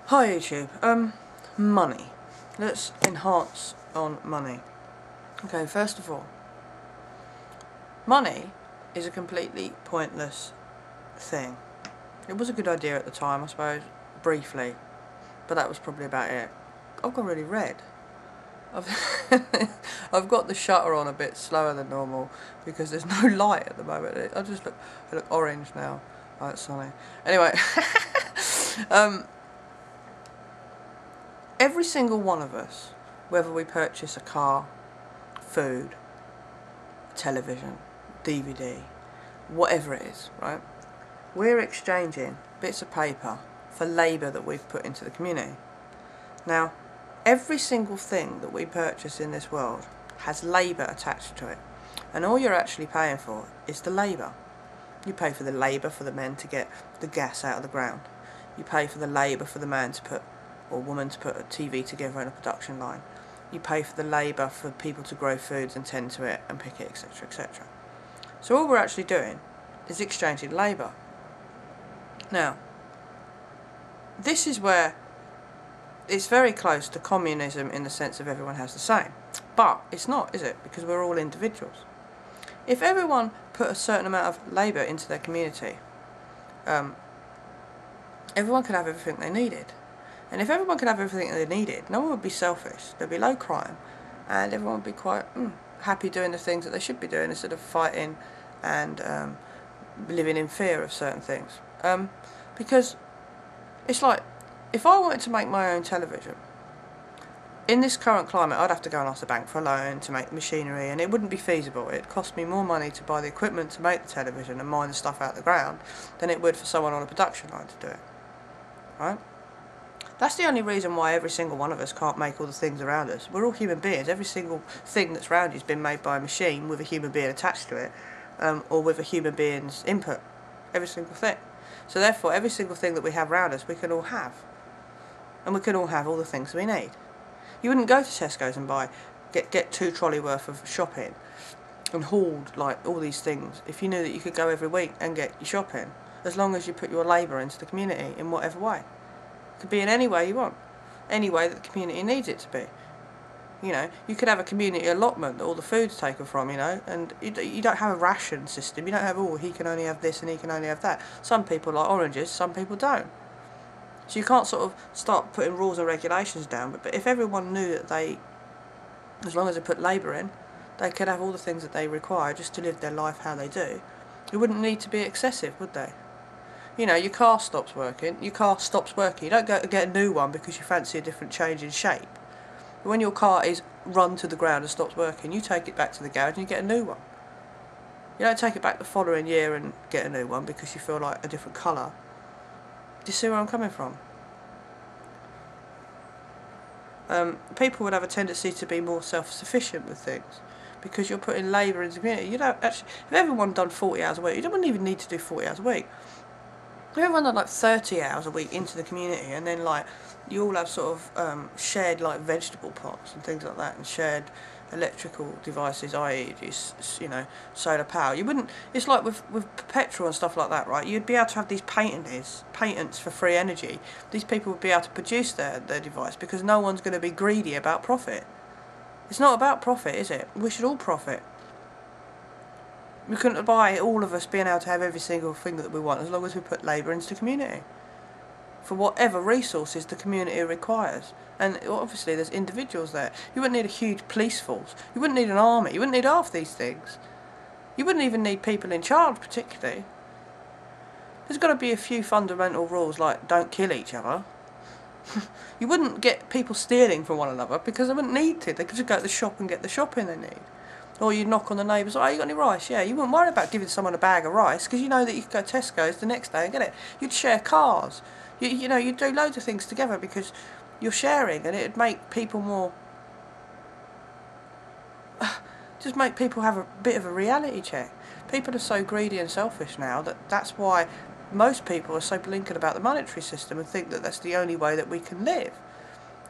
Hi YouTube. Money. Let's enhance on money. Okay, first of all, money is a completely pointless thing. It was a good idea at the time, I suppose, briefly, but that was probably about it. I've gone really red. I've got the shutter on a bit slower than normal because there's no light at the moment. I look orange now. Oh, it's sunny. Anyway, every single one of us, whether we purchase a car, food, television, DVD, whatever it is, right? We're exchanging bits of paper for labour that we've put into the community. Now, every single thing that we purchase in this world has labour attached to it. And all you're actually paying for is the labour. You pay for the labour for the men to get the gas out of the ground. You pay for the labour for the man to put, or woman to put a TV together in a production line. You pay for the labour for people to grow foods and tend to it and pick it, etc, etc. So all we're actually doing is exchanging labour. Now, this is where it's very close to communism in the sense of everyone has the same. But it's not, is it? Because we're all individuals. If everyone put a certain amount of labour into their community, everyone could have everything they needed. And if everyone could have everything they needed, no one would be selfish, there'd be low crime, and everyone would be quite happy doing the things that they should be doing instead of fighting and living in fear of certain things. Because it's like, if I wanted to make my own television, in this current climate, I'd have to go and ask the bank for a loan to make the machinery, and it wouldn't be feasible. It'd cost me more money to buy the equipment to make the television and mine the stuff out of the ground than it would for someone on a production line to do it. Right? That's the only reason why every single one of us can't make all the things around us. We're all human beings. Every single thing that's around you has been made by a machine with a human being attached to it, or with a human being's input. Every single thing. So therefore, every single thing that we have around us, we can all have. And we can all have all the things we need. You wouldn't go to Tesco's and get 2 trolley worth of shopping and hoard like all these things if you knew that you could go every week and get your shopping, as long as you put your labour into the community in whatever way. It could be in any way you want, any way that the community needs it to be. You know, you could have a community allotment that all the food's taken from, you know, and you don't have a ration system. You don't have, oh, he can only have this and he can only have that. Some people like oranges, some people don't. So you can't sort of start putting rules and regulations down, but if everyone knew that they, as long as they put labour in, they could have all the things that they require just to live their life how they do, it wouldn't need to be excessive, would they? You know, your car stops working, you don't go to get a new one because you fancy a different change in shape. But when your car is run to the ground and stops working, you take it back to the garage and you get a new one. You don't take it back the following year and get a new one because you feel like a different colour. Do you see where I'm coming from? People would have a tendency to be more self-sufficient with things because you're putting labour into the community. You don't actually, if everyone done 40 hours a week, you don't even need to do 40 hours a week. If everyone done like 30 hours a week into the community, and then like you all have sort of shared like vegetable pots and things like that, and shared electrical devices, i.e. you know, solar power. You wouldn't. It's like with petrol and stuff like that, right? You'd be able to have these patents for free energy. These people would be able to produce their device because no one's going to be greedy about profit. It's not about profit, is it? We should all profit. We couldn't buy all of us being able to have every single thing that we want as long as we put labour into the community for whatever resources the community requires. And obviously there's individuals there. You wouldn't need a huge police force. You wouldn't need an army. You wouldn't need half these things. You wouldn't even need people in charge particularly. There's got to be a few fundamental rules like don't kill each other. You wouldn't get people stealing from one another because they wouldn't need to. They could just go to the shop and get the shopping they need. Or you'd knock on the neighbour's, oh, you got any rice? Yeah, you wouldn't worry about giving someone a bag of rice because you know that you could go to Tesco's the next day and get it. You'd share cars. You know, you'd do loads of things together because you're sharing, and it'd make people more... just make people have a bit of a reality check. People are so greedy and selfish now that's why most people are so blinkered about the monetary system and think that that's the only way that we can live.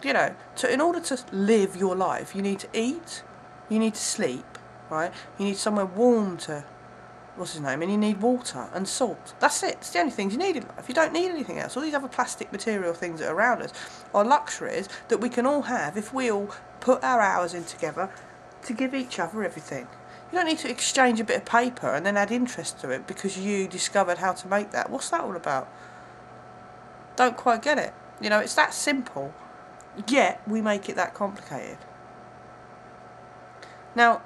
You know, so in order to live your life, you need to eat, you need to sleep, right? You need somewhere warm to what's his name, and you need water and salt. That's it. It's the only things you need in life. You don't need anything else. All these other plastic material things that are around us are luxuries that we can all have if we all put our hours in together to give each other everything. You don't need to exchange a bit of paper and then add interest to it because you discovered how to make that. What's that all about? Don't quite get it. You know, it's that simple, yet we make it that complicated. Now,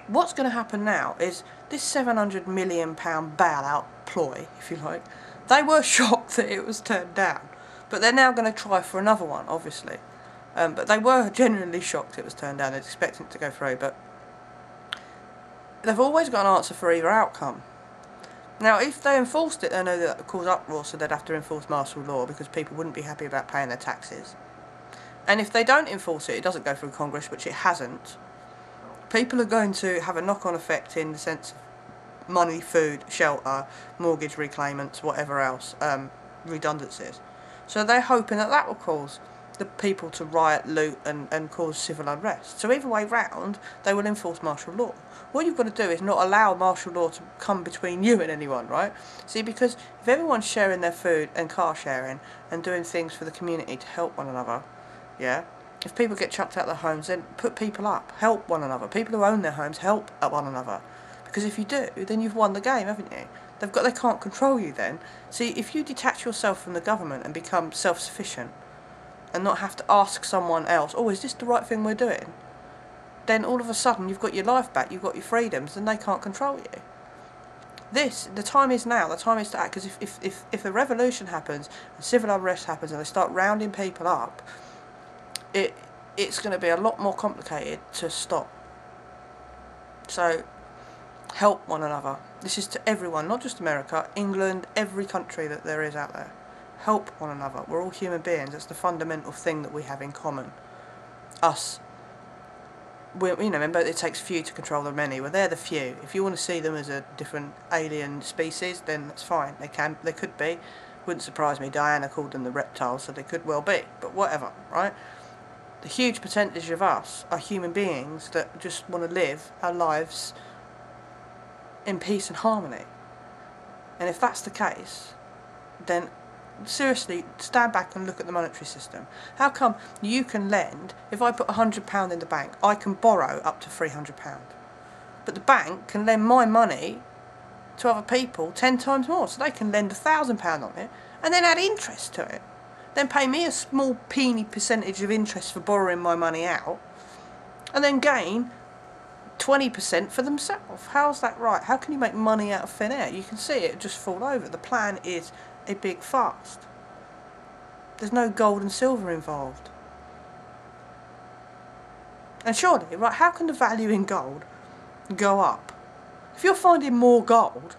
what's going to happen now is this £700 million bailout ploy, if you like, they were shocked that it was turned down. But they're now going to try for another one, obviously. But they were genuinely shocked it was turned down. They're expecting it to go through. But they've always got an answer for either outcome. Now, if they enforced it, they know that would cause uproar, so they'd have to enforce martial law because people wouldn't be happy about paying their taxes. And if they don't enforce it, it doesn't go through Congress, which it hasn't. People are going to have a knock-on effect in the sense of money, food, shelter, mortgage reclaimants, whatever else, redundancies. So they're hoping that that will cause the people to riot, loot and cause civil unrest. So either way round, they will enforce martial law. What you've got to do is not allow martial law to come between you and anyone, right? See, because if everyone's sharing their food and car sharing and doing things for the community to help one another, yeah? If people get chucked out of their homes, then put people up, help one another. People who own their homes help one another. Because if you do, then you've won the game, haven't you? They can't control you then. See, if you detach yourself from the government and become self-sufficient and not have to ask someone else, oh, is this the right thing we're doing? Then all of a sudden you've got your life back, you've got your freedoms, and they can't control you. The time is now, the time is to act, because if a revolution happens, and civil unrest happens, and they start rounding people up, it's going to be a lot more complicated to stop. So, help one another. This is to everyone, not just America, England, every country that there is out there. Help one another. We're all human beings. That's the fundamental thing that we have in common. Us. Remember, it takes few to control the many. Well, they're the few. If you want to see them as a different alien species, then that's fine. They could be. Wouldn't surprise me. Diana called them the reptiles, so they could well be. But whatever, right? The huge percentage of us are human beings that just want to live our lives in peace and harmony. And if that's the case, then seriously, stand back and look at the monetary system. How come you can lend, if I put £100 in the bank, I can borrow up to £300. But the bank can lend my money to other people 10 times more. So they can lend £1,000 on it and then add interest to it. Then pay me a small peeny percentage of interest for borrowing my money out and then gain 20% for themselves. How's that right? How can you make money out of thin air? You can see it just fall over. The plan is a big fast. There's no gold and silver involved. And surely, right, how can the value in gold go up? If you're finding more gold,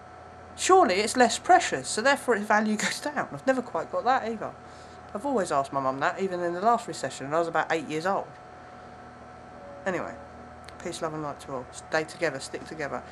surely it's less precious, so therefore its value goes down. I've never quite got that either. I've always asked my mum that, even in the last recession, and I was about 8 years old. Anyway, peace, love and light to all. Stay together, stick together.